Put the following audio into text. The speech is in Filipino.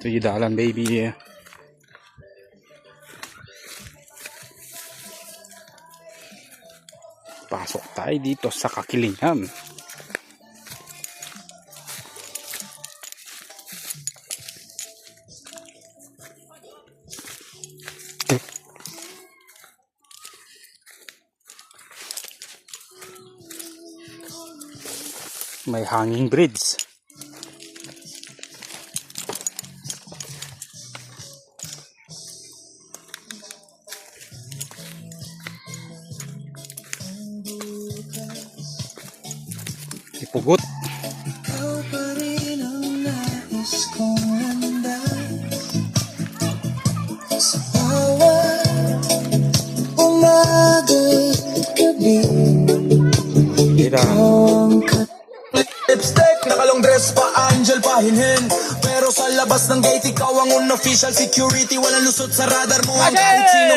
Ito yung dalan, baby. Pasok tayo dito sa Kakilingan. May hanging bridge. Ipugot. Lipstick, nakalong dress pa, angel pa hinhin. Pero sa labas ng gate, ikaw ang unofficial security. Walang lusot sa radar mo, ang kahit sino